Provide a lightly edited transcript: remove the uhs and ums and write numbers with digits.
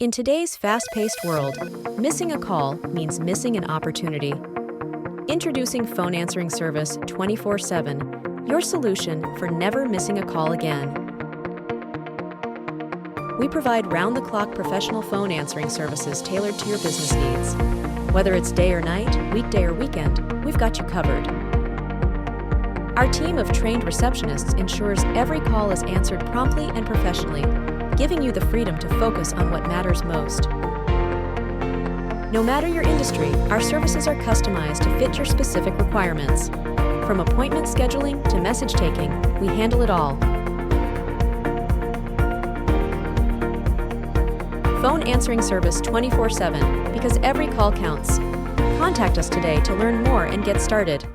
In today's fast-paced world, missing a call means missing an opportunity. Introducing Phone Answering Service 24/7, your solution for never missing a call again. We provide round-the-clock professional phone answering services tailored to your business needs. Whether it's day or night, weekday or weekend, we've got you covered. Our team of trained receptionists ensures every call is answered promptly and professionally, giving you the freedom to focus on what matters most. No matter your industry, our services are customized to fit your specific requirements. From appointment scheduling to message taking, we handle it all. Phone Answering Service 24/7, because every call counts. Contact us today to learn more and get started.